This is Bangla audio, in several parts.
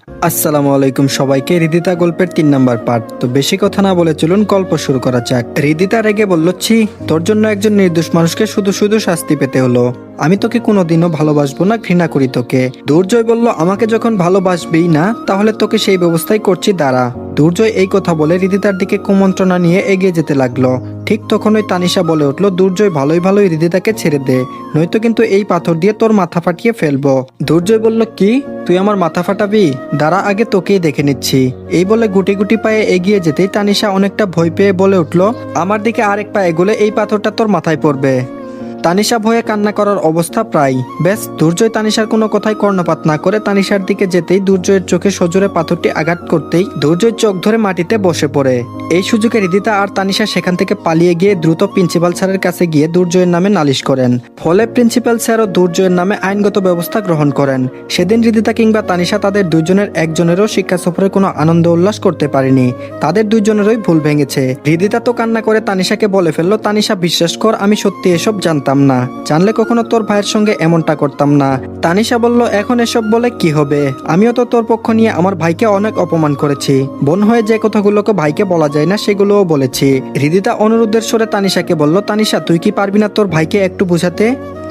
আসসালামু আলাইকুম সবাইকে। হৃদিতা গল্পের ৩ নাম্বার পার্ট। তো বেশি কথা না বলে চলুন গল্প শুরু করা যাক। হৃদিতা রেগে বলল, ছি, তোর জন্য একজন নির্দোষ মানুষকে শুধু শুধু শাস্তি পেতে হলো। আমি তোকে কোনোদিনও ভালোবাসবো না, ঘৃণা করি তোকে। দুর্জয় বলল, আমাকে যখন ভালোবাসবেই না তাহলে তোকে সেই ব্যবস্থাই করছি, দাঁড়া। দুর্জয় এই কথা বলে হৃদিতার দিকে কুমন্ত্রণা নিয়ে এগিয়ে যেতে লাগলো। ঠিক তখনই তানিশা বলে উঠল, দুর্জয় ভালোই ভালোই হৃদিতাকে ছেড়ে দে, নয়তো কিন্তু এই পাথর দিয়ে তোর মাথা ফাটিয়ে ফেলবো। দুর্জয় বলল, কি তুই আমার মাথা ফাটাবি? দাঁড়া, আগে তোকেই দেখে নিচ্ছি। এই বলে গুটি গুটি পায়ে এগিয়ে যেতেই তানিশা অনেকটা ভয় পেয়ে বলে উঠল, আমার দিকে আরেক পা এগোলে এই পাথরটা তোর মাথায় পড়বে। তানিশা ভয়ে কান্না করার অবস্থা প্রায়। ব্যাস, দুর্জয় তানিশার কোনো কথাই কর্ণপাত না করে তানিশার দিকে যেতেই দুর্জয়ের চোখে সজোরে পাথরটি আঘাত করতেই দুর্জয় চোখ ধরে মাটিতে বসে পড়ে। এই সুযোগে হৃদিতা আর তানিশা সেখান থেকে পালিয়ে গিয়ে দ্রুত প্রিন্সিপাল স্যারের কাছে গিয়ে দুর্জয়ের নামে নালিশ করেন। ফলে প্রিন্সিপাল স্যারও দুর্জয়ের নামে আইনগত ব্যবস্থা গ্রহণ করেন। সেদিন হৃদিতা কিংবা তানিশা তাদের দুইজনের একজনেরও শিক্ষা সফরে কোনো আনন্দ উল্লাস করতে পারেনি। তাদের দুইজনেরই ভুল ভেঙেছে। হৃদিতা তো কান্না করে তানিশাকে বলে ফেললো, তানিশা বিশ্বাস কর, আমি সত্যি এসব জানতাম না, জানলে কখনো তোর ভাইয়ের সঙ্গে এমনটা করতাম না। তানিশা বলল, এখন এসব বলে কি হবে? আমিও তো তোর পক্ষ নিয়ে আমার ভাইকে অনেক অপমান করেছি। বোন হয়ে যে কথাগুলোকে ভাইকে বলা যায় না সেগুলোও বলেছি। হৃদিতা অনুরোধের স্বরে তানিশাকে বলল, তানিশা তুই কি পারবি না তোর ভাইকে একটু বুঝাতে?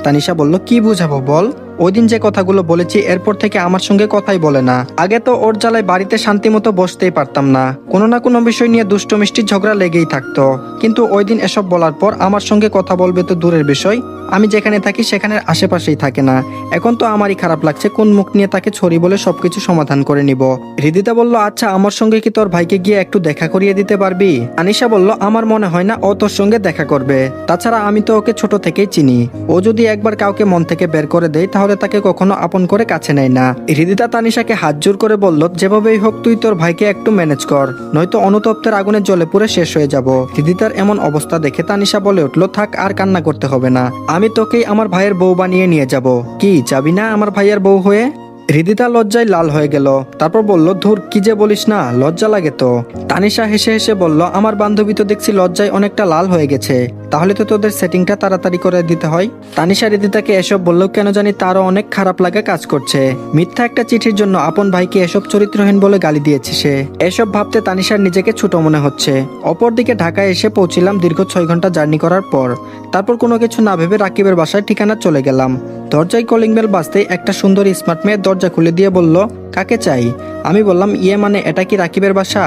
তানিশা বলল, কি বুঝাবো বল? ওই দিন যে কথাগুলো বলেছি এরপর থেকে আমার সঙ্গে কথাই বলে না। আগে তো ওর জ্বালায় বাড়িতে শান্তি মতো বসতেই পারতাম না, কোনো না কোনো বিষয় নিয়ে দুষ্ট মিষ্টি ঝগড়া লেগেই থাকতো। কিন্তু ওই দিন এসব বলার পর আমার সঙ্গে কথা বলবে তো দূরের বিষয়, আমি যেখানে থাকি সেখানের আশেপাশেই থাকে না। এখন তো আমারই খারাপ লাগছে, কোন মুখ নিয়ে তাকে ছড়ি বলে সবকিছু সমাধান করে নিব। হৃদিতা বলল, আচ্ছা আমার সঙ্গে কি তোর ভাইকে গিয়ে একটু দেখা করিয়ে দিতে পারবি? আনিশা বলল, আমার মনে হয় না ও তোর সঙ্গে দেখা করবে। তাছাড়া আমি তো ওকে ছোট থেকেই চিনি। ও যদি একবার কাউকে মন থেকে বের করে দেয় তাহলে তাকে কখনো আপন করে কাছে নেয় না। হৃদিতা তানিশাকে হাত জোর করে বলল, যেভাবেই হোক তুই তোর ভাইকে একটু ম্যানেজ কর, নয়তো অনুতপ্তের আগুনে জ্বলে পুড়ে শেষ হয়ে যাব। হৃদিতার এমন অবস্থা দেখে তানিশা বলে উঠল, থাক আর কান্না করতে হবে না, আমি তোকেই আমার ভাইয়ের বউ বানিয়ে নিয়ে যাব। কি যাবি না আমার ভাইয়ের বউ হয়ে? হৃদিতা লজ্জায় লাল হয়ে গেল। তারপর বলল, ধুর, কি যে বলিস না, লজ্জা লাগে তো। তানিশা হেসে হেসে বলল, আমার বান্ধবী তো দেখছি লজ্জায় অনেকটা লাল হয়ে গেছে, তাহলে তো তোদের সেটিংটা তাড়াতাড়ি করে দিতে হয়। তানিশা হৃদিতাকে এসব বললেও কেন জানি তারও অনেক খারাপ লাগা কাজ করছে। মিথ্যা একটা চিঠির জন্য আপন ভাইকে এসব চরিত্রহীন বলে গালি দিয়েছে সে। এসব ভাবতে তানিশার নিজেকে ছোট মনে হচ্ছে। অপরদিকে ঢাকায় এসে পৌঁছিলাম দীর্ঘ 6 ঘন্টা জার্নি করার পর। তারপর কোনো কিছু না ভেবে রাকিবের বাসায় ঠিকানা চলে গেলাম। দরজায় কলিং বেল বাজতেই একটা সুন্দর স্মার্ট মেয়ে দরজা খুলে দিয়ে বলল, কাকে চাই? আমি বললাম, ইয়ে মানে এটা কি রাকিবের বাসা?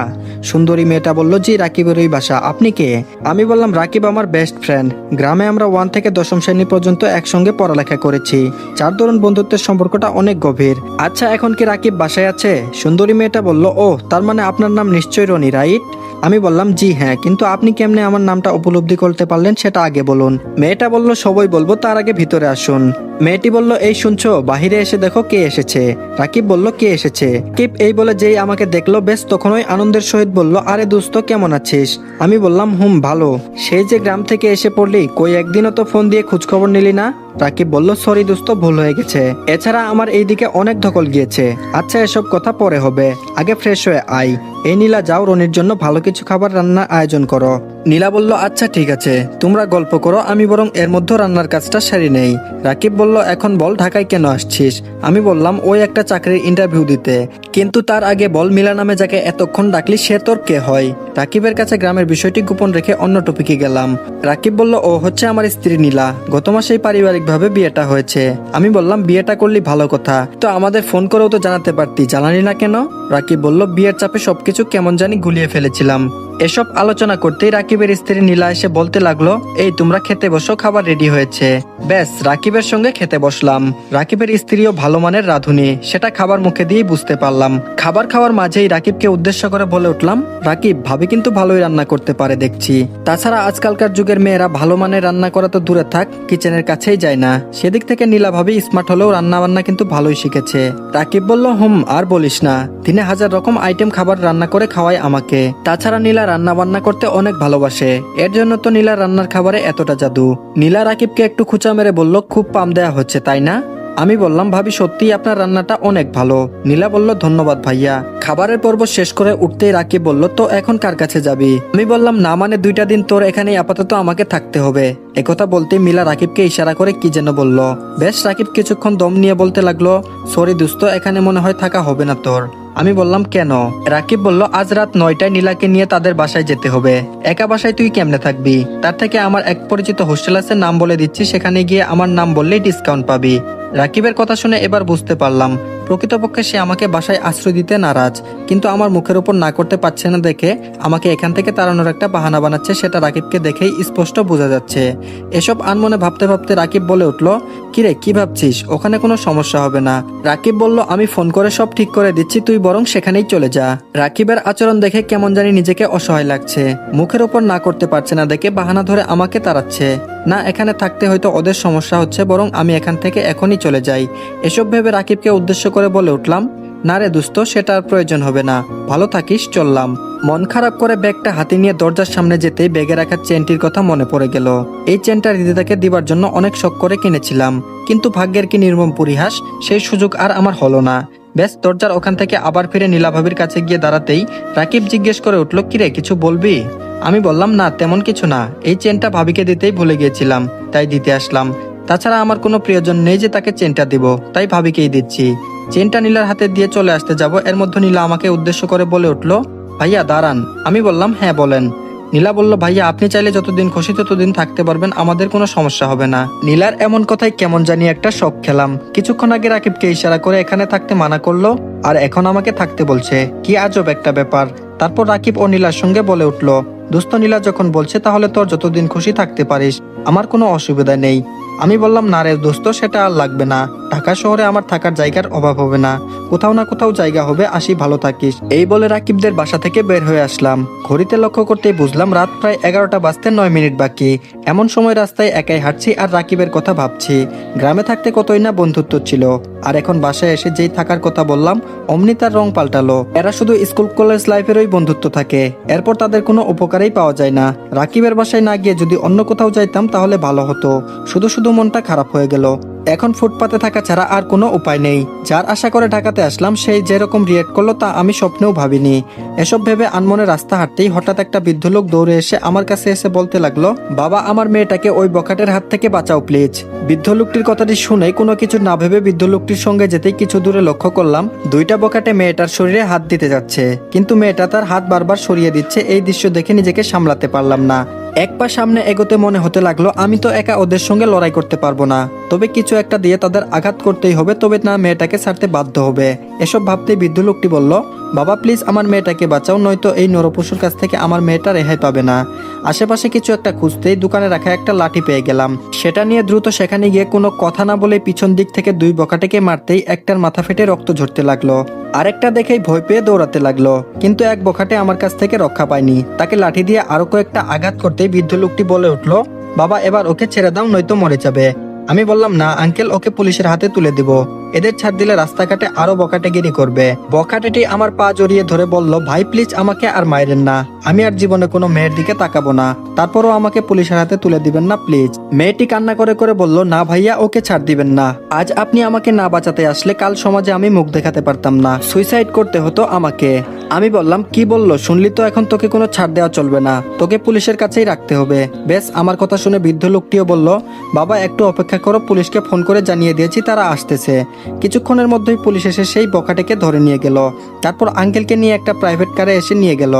সুন্দরী মেয়েটা বলল, জি রাকিবেরই বাসা, আপনি কে? আমি বললাম, রাকিব আমার বেস্ট ফ্রেন্ড, গ্রামে আমরা 1 থেকে 10ম শ্রেণী পর্যন্ত একসঙ্গে পড়ালেখা করেছি, যার দরুন বন্ধুত্বের সম্পর্কটা অনেক গভীর। আচ্ছা এখন কি রাকিব বাসায় আছে? সুন্দরী মেয়েটা বলল, ও তার মানে আপনার নাম নিশ্চয়ই রনি, রাইট? আমি বললাম, জি হ্যাঁ, কিন্তু আপনি কেমনে আমার নামটা উপলব্ধি করতে পারলেন সেটা আগে বলুন। মেয়েটা বলল, সবই বলবো, তার আগে ভিতরে আসুন। মেয়েটি বলল, এই শুনছো, বাহিরে এসে দেখো কে এসেছে। রাকিব বলল, কে এসেছে? কিপ এই বলে যেই আমাকে দেখলো বেশ তখনই আনন্দের সহিত বলল, আরে দোস্ত কেমন আছিস? আমি বললাম, ভালো। সেই যে গ্রাম থেকে এসে পড়লি, কই একদিনও তো ফোন দিয়ে খোঁজখবর নিলি না? রাকিব বলল, সরি দোস্ত, ভুল হয়ে গেছে। এছাড়া আমার এইদিকে অনেক ধকল গিয়েছে। আচ্ছা এসব কথা পরে হবে, আগে ফ্রেশ হয়ে আয়। এই নীলা, যাও রনির জন্য ভালো কিছু খাবার রান্নার আয়োজন করো। নীলা বলল, আচ্ছা ঠিক আছে, তোমরা গল্প করো, আমি বরং এর মধ্যে রান্নার কাজটা সারি নেই। রাকিব বলল, এখন বল ঢাকায় কেন আসছিস? আমি বললাম, ওই একটা চাকরির ইন্টারভিউ দিতে। কিন্তু তার আগে বল, মিলা নামে যাকে এতক্ষণ ডাকলি সে তোর কে হয়? রাকিবের কাছে গ্রামের বিষয়টি গোপন রেখে অন্য টপিকে গেলাম। রাকিব বলল, ও হচ্ছে আমার স্ত্রী নীলা, গত মাসেই পারিবারিকভাবে বিয়েটা হয়েছে। আমি বললাম, বিয়েটা করলি ভালো কথা, তো আমাদের ফোন করেও তো জানাতে পারতি, জানালি না কেন? রাকিব বলল, বিয়ের চাপে সবকিছু কেমন জানি গুলিয়ে ফেলেছিলাম। এসব আলোচনা করতেই রাকিবের স্ত্রী নীলা এসে বলতে লাগলো, এই তোমরা খেতে বসো, খাবার রেডি হয়েছে। ব্যাস, রাকিবের সঙ্গে খেতে বসলাম। রাকিবের স্ত্রীও ভালো মানের রাঁধুনি, সেটা খাবার মুখে দিয়েই বুঝতে পারলাম। খাবার খাওয়ার মাঝেই রাকিবকে উদ্দেশ্য করে বলে উঠলাম, রাকিব ভাবি কিন্তু ভালোই রান্না করতে পারে দেখছি। তাছাড়া আজকালকার যুগের মেয়েরা ভালো মানের রান্না করা তো দূরে থাক, কিচেনের কাছেই যায় না। সেদিক থেকে নীলা ভাবি স্মার্ট হলেও রান্না বান্না কিন্তু ভালোই শিখেছে। রাকিব বলল, আর বলিস না, দিনে 1000 রকম আইটেম খাবার রান্না করে খাওয়ায় আমাকে। তাছাড়া নীলা রান্না বান্না করতে অনেক ভালোবাসে, এর জন্য তো নীলা রান্নার খাবারে এতটা জাদু। নীলা রাকিবকে একটু খুঁচা মেরে বলল, খুব পাম দেয়া হচ্ছে তাই না? আমি বললাম, ভাবি সত্যিই আপনার রান্নাটা অনেক ভালো। নীলা বলল, ধন্যবাদ ভাইয়া। খাবারের পর্ব শেষ করে উঠতেই রাকিব বলল, তো এখন কার কাছে যাবি? আমি বললাম, না মানে 2টা দিন তোর এখানেই আপাতত আমাকে থাকতে হবে। একথা বলতে মিলা রাকিবকে ইশারা করে কি যেন বলল। বেশ, রাকিব কিছুক্ষণ দম নিয়ে বলতে লাগলো, সরি দোস্ত, এখানে মনে হয় থাকা হবে না তোর। আমি বললাম কেন? রাকিব বলল আজ রাত 9টায় নীলাকে নিয়ে তাদের বাসায় যেতে হবে। একা বাসায় তুই কেমনে থাকবি? তার থেকে আমার এক পরিচিত হোস্টেল আছে, নাম বলে দিচ্ছি, সেখানে গিয়ে আমার নাম বললেই ডিসকাউন্ট পাবি। রাকিবের কথা শুনে এবার বুঝতে পারলাম প্রকৃতপক্ষে সে আমাকে বাসায় আশ্রয় দিতে নারাজ, কিন্তু আমার মুখের উপর না করতে পারছে না দেখে আমাকে এখান থেকে তাড়ানোর একটা বাহানা বানাচ্ছে, সেটা রাকিবকে দেখেই স্পষ্ট বোঝা যাচ্ছে। এসব আনমনে ভাবতে ভাবতে রাকিব বলে উঠল, কিরে কি ভাবছিস? ওখানে কোনো সমস্যা হবে না। রাকিব বলল আমি ফোন করে সব ঠিক করে দিচ্ছি, তুই বরং সেখানেই চলে যা। রাকিবের আচরণ দেখে কেমন জানি নিজেকে অসহায় লাগছে। মুখের উপর না করতে পারছে না দেখে বাহানা ধরে আমাকে তাড়াচ্ছে। না, এখানে থাকতে হয়তো ওদের সমস্যা হচ্ছে, বরং আমি এখান থেকে এখনই চলে যাই। এসব ভেবে রাকিবকে উদ্দেশ্য করে বলে উঠলাম, না রে দোস্ত, সেটা আর প্রয়োজন হবে না, ভালো থাকিস, চললাম। মন খারাপ করে ব্যাগটা হাতে নিয়ে দরজার সামনে যেতেই ব্যাগে রাখা চেনটির কথা মনে পড়ে গেল। এই চেনটা হৃদিতাকে দিবার জন্য অনেক শখ করে কিনেছিলাম, কিন্তু ভাগ্যের কি নির্মম পরিহাস, সেই সুযোগ আর আমার হলো না। ব্যাস দরজার ওখান থেকে আবার ফিরে নীলা ভাবির কাছে গিয়ে দাঁড়াতেই রাকিব জিজ্ঞেস করে উঠল, কিরে কিছু বলবি? আমি বললাম না তেমন কিছু না, এই চেনটা ভাবিকে দিতেই ভুলে গিয়েছিলাম, তাই দিতে আসলাম। তাছাড়া আমার কোনো প্রিয়জন নেই যে তাকে চেনটা দিব, তাই ভাবিকেই দিচ্ছি। চেনটা নীলার হাতে দিয়ে চলে আসতে যাব, এর মধ্যে নীলা আমাকে উদ্দেশ্য করে বলে উঠল, ভাইয়া দাঁড়ান। আমি বললাম হ্যাঁ বলেন। নীলা বলল, ভাইয়া আপনি চাইলে যতদিন খুশি ততদিন থাকতে পারবেন, আমাদের কোনো সমস্যা হবে না। নীলার এমন কথায় কেমন জানি একটা শক খেলাম। কিছুক্ষণ আগে রাকিবকে ইশারা করে এখানে থাকতে মানা করলো, আর এখন আমাকে থাকতে বলছে, কি আজব একটা ব্যাপার। তারপর রাকিব ও নীলার সঙ্গে বলে উঠল, দোস্ত নীলা যখন বলছে তাহলে তোর যতদিন খুশি থাকতে পারিস, আমার কোনো অসুবিধা নেই। আমি বললাম, না রে দোস্ত, সেটা আর লাগবে না, ঢাকা শহরে আমার থাকার জায়গার অভাব হবে না, কোথাও না কোথাও জায়গা হবে, আসি, ভালো থাকিস। এই বলে রাকিবদের বাসা থেকে বের হয়ে আসলাম। ঘড়িতে লক্ষ্য করতেই বুঝলাম রাত প্রায় 11টা বাজতে 9 মিনিট বাকি। এমন সময় রাস্তায় একাই হাঁটছি আর রাকিবের কথা ভাবছি। গ্রামে থাকতে কতই না বন্ধুত্ব ছিল, আর এখন বাসায় এসে যেই থাকার কথা বললাম অমনি তার রং পাল্টালো। এরা শুধু স্কুল কলেজ লাইফেরই বন্ধুত্ব থাকে, এরপর তাদের কোনো উপকারেই পাওয়া যায় না। রাকিবের বাসায় না গিয়ে যদি অন্য কোথাও যাইতাম তাহলে ভালো হতো, শুধু শুধু মনটা খারাপ হয়ে গেল। এখন ফুটপাতে থাকা ছাড়া আর কোনো উপায় নেই। যার আশা করে ঢাকাতে আসলাম সেই যেরকম রিয়েক্ট করলো তা আমি স্বপ্নেও ভাবিনি। এসব ভেবে আনমনে রাস্তা হাঁটতেই হঠাৎ একটা বৃদ্ধ লোক দৌড়ে এসে আমার কাছে এসে বলতে লাগলো, বাবা আমার মেয়েটাকে ওই বখাটের হাত থেকে বাঁচাও প্লিজ। বৃদ্ধ লোকটির কথাটি শুনে কোনো কিছু না ভেবে বৃদ্ধ লোকটির সঙ্গে যেতেই কিছু দূরে লক্ষ্য করলাম দুইটা বখাটে মেয়েটার শরীরে হাত দিতে যাচ্ছে, কিন্তু মেয়েটা তার হাত বারবার সরিয়ে দিচ্ছে। এই দৃশ্য দেখে নিজেকে সামলাতে পারলাম না। এক পা সামনে এগোতে মনে হতে লাগলো আমি তো একা ওদের সঙ্গে লড়াই করতে পারবো না, তবে কিছু একটা দিয়ে তাদের আঘাত করতেই হবে, তবে না মেয়েটাকে ছাড়তে বাধ্য হবে। এসব ভাবতেই বৃদ্ধ লোকটি বলল, বাবা প্লিজ আমার মেয়েটাকে বাঁচাও, নয়তো এই নরপশুর কাছ থেকে আমার মেয়েটা রেহাই পাবে না। আশেপাশে কিছু একটা খুঁজতেই দোকানে রাখা একটা লাঠি পেয়ে গেলাম। সেটা নিয়ে দ্রুত সেখানে গিয়ে কোনো কথা না বলে পিছন দিক থেকে দুই বখাটেকে মারতেই একটার মাথা ফেটে রক্ত ঝরতে লাগলো, আরেকটা দেখেই ভয় পেয়ে দৌড়াতে লাগলো। কিন্তু এক বখাটে আমার কাছ থেকে রক্ষা পায়নি, তাকে লাঠি দিয়ে আরো কয়েকটা আঘাত করতেই বৃদ্ধ লোকটি বলে উঠলো, বাবা এবার ওকে ছেড়ে দাও, নয়তো মরে যাবে। আমি বললাম, না আঙ্কেল, ওকে পুলিশের হাতে তুলে দিব, এদের ছাড় দিলে রাস্তাঘাটে আরো বখাটেগিরি করবে। বখাটেটি আমার পা জড়িয়ে ধরে বলল, ভাই প্লিজ আমাকে আর মাইরেন না, আমি আর জীবনে কোনো মেয়ের দিকে তাকাবো না, তারপরও আমাকে পুলিশের হাতে তুলে দিবেন না প্লিজ। মেয়েটি কান্না করে করে বলল, না ভাইয়া, ওকে ছাড় দিবেন না, আজ আপনি আমাকে না বাঁচাতে আসলে কাল সমাজে আমি মুখ দেখাতে পারতাম না, সুইসাইড করতে হতো আমাকে। আমি বললাম, কি বললো শুনলি তো, এখন তোকে কোনো ছাড় দেওয়া চলবে না, তোকে পুলিশের কাছেই রাখতে হবে। বেশ, আমার কথা শুনে বৃদ্ধ লোকটিও বলল, বাবা একটু অপেক্ষা করো, পুলিশকে ফোন করে জানিয়ে দিয়েছি, তারা আসতেছে। কিছুক্ষণের মধ্যেই পুলিশ এসে সেই বখাটেকে ধরে নিয়ে গেল। তারপর আঙ্কেলকে নিয়ে একটা প্রাইভেট কারে এসে নিয়ে গেল।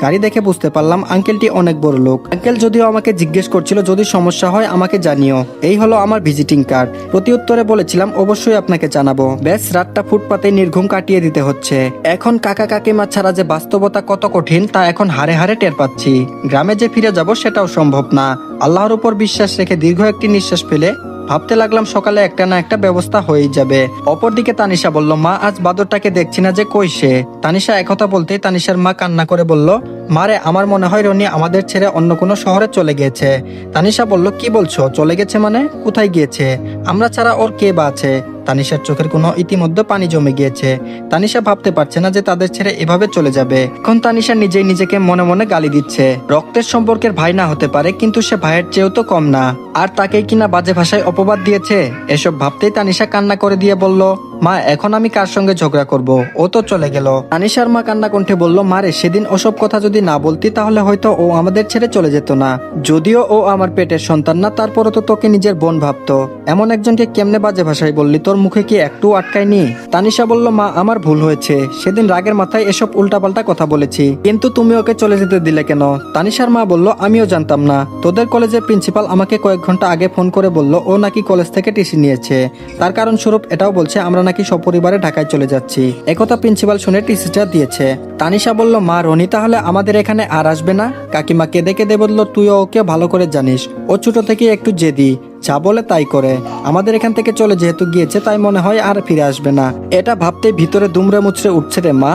গাড়ি দেখে বুঝতে পারলাম আঙ্কেলটি অনেক বড় লোক। আঙ্কেল যদিও আমাকে জিজ্ঞেস করছিল যদি সমস্যা হয় আমাকে জানিও, এই হলো আমার ভিজিটিং কার্ড। প্রতি উত্তরে বলেছিলাম অবশ্যই আপনাকে জানাবো। বেশ, রাতটা ফুটপাতে নির্ঘুম কাটিয়ে দিতে হচ্ছে। এখন কাকা কাকিমা ছাড়া যে বাস্তবতা কত কঠিন তা এখন হারে হারে টের পাচ্ছি। গ্রামে যে ফিরে যাব সেটাও সম্ভব না। আল্লাহর উপর বিশ্বাস রেখে দীর্ঘ একটি নিঃশ্বাস ফেলে ভাবতে লাগলাম সকালে একটা না একটা ব্যবস্থা হয়েই যাবে। অপরদিকে তানিশা বলল, মা আজ বাদরটাকে দেখছি না যে, কই সে? তানিশা একথা বলতেই তানিশার মা কান্না করে বলল, মারে আমার মনে হয় রনি আমাদের ছেড়ে অন্য কোনো শহরে চলে গিয়েছে। তানিশা বলল, কি বলছো, চলে গেছে মানে? কোথায় গিয়েছে? আমরা ছাড়া ওর কে বা আছে? তানিশার চোখের কোনো ইতিমধ্যে পানি জমে গিয়েছে। তানিশা ভাবতে পারছে না যে তাদের ছেড়ে এভাবে চলে যাবে। এখন তানিশা নিজেই নিজেকে মনে মনে গালি দিচ্ছে। রক্তের সম্পর্কের ভাই না হতে পারে, কিন্তু সে ভাইয়ের চেয়েও তো কম না, আর তাকেই কিনা বাজে ভাষায় অপবাদ দিয়েছে। এসব ভাবতেই তানিশা কান্না করে দিয়ে বলল, মা এখন আমি কার সঙ্গে ঝগড়া করব? ও তো চলে গেল। তানিশার মা কান্না কণ্ঠে বলল, মারে সেদিন ওসব কথা যদি না বলতি তাহলে হয়তো ও আমাদের ছেড়ে চলে যেত না। যদিও ও আমার পেটের সন্তান না, তারপরও তো তোকে নিজের বোন ভাবতো। এমন একজনকে কেমনে বাজে ভাষায় বললি? তোর মুখে কি একটু আটকায়নি? তানিশা বলল, মা আমার ভুল হয়েছে, সেদিন রাগের মাথায় এসব উল্টাপাল্টা কথা বলেছি, কিন্তু তুমি ওকে চলে যেতে দিলে কেন? তানিশার মা বলল, আমিও জানতাম না। তোদের কলেজের প্রিন্সিপাল আমাকে কয়েক ঘন্টা আগে ফোন করে বলল ও নাকি কলেজ থেকে টিসি নিয়েছে। তার কারণ স্বরূপ এটাও বলছে আমরা নাকি সপরিবারে ঢাকায় চলে যাচ্ছি। একথা প্রিন্সিপাল শুনে টিসিটা দিয়েছে। তানিশা বলল, মা রনি তাহলে আমাদের এখানে আর আসবে না? কাকিমা কেঁদে কেঁদে বলল, তুইও ওকে ভালো করে জানিস, ও ছোট থেকে একটু জেদি, যা বলে তাই করে। আমাদের এখান থেকে চলে যেহেতু গিয়েছে তাই মনে হয় আর ফিরে আসবে না। এটা ভাবতে ভিতরে দুমড়ে মুচড়ে উঠছে রে মা।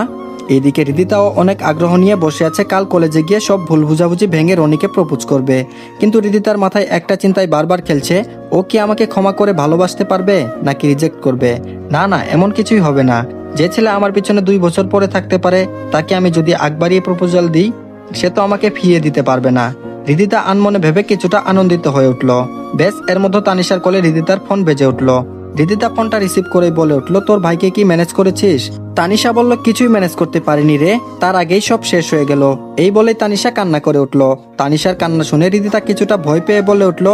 এদিকে হৃদিতাও অনেক আগ্রহ নিয়ে বসে আছে কাল কলেজে গিয়ে সব ভুল বুঝাবুঝি ভেঙে রনিকে প্রপোজ করবে। কিন্তু হৃদিতার মাথায় একটা চিন্তায় বারবার খেলছে, ও কি আমাকে ক্ষমা করে ভালোবাসতে পারবে নাকি রিজেক্ট করবে? না না, এমন কিছুই হবে না। যে ছেলে আমার পিছনে 2 বছর পরে থাকতে পারে, তাকে আমি যদি আগ বাড়িয়ে প্রপোজাল দিই, সে তো আমাকে ফিরিয়ে দিতে পারবে না। হৃদিতা আনমনে ভেবে কিছুটা আনন্দিত হয়ে উঠল। বেশ, এর মধ্যে তানিশার কোলে হৃদিতার ফোন বেজে উঠল। হৃদিতা ফোনটা রিসিভ করেই বলে উঠল, তোর ভাইকে কি ম্যানেজ করেছিস? তানিশা বলল, কিছুই ম্যানেজ করতে পারিনি রে, তার আগেই সব শেষ হয়ে গেল। এই বলেই তানিশা কান্না করে উঠল। তানিশার কান্না শুনে হৃদিতা কিছুটা ভয় পেয়ে বলে উঠল,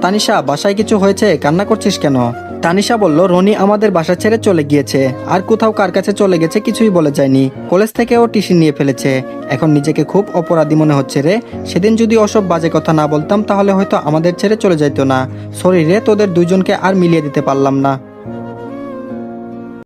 তানিশা বাসায় কিছু হয়েছে, কান্না করছিস কেন? তানিশা বলল, রনি আমাদের বাসা ছেড়ে চলে গিয়েছে, আর কোথাও কার কাছে চলে গেছে কিছুই বলে যায়নি। কলেজ থেকে ও টিসি নিয়ে ফেলেছে। এখন নিজেকে খুব অপরাধী মনে হচ্ছে রে। সেদিন যদি ওসব বাজে কথা না বলতাম তাহলে হয়তো আমাদের ছেড়ে চলে যাইতো না। সরি রে, তোদের দুইজনকে আর মিলিয়ে দিতে পারলাম না।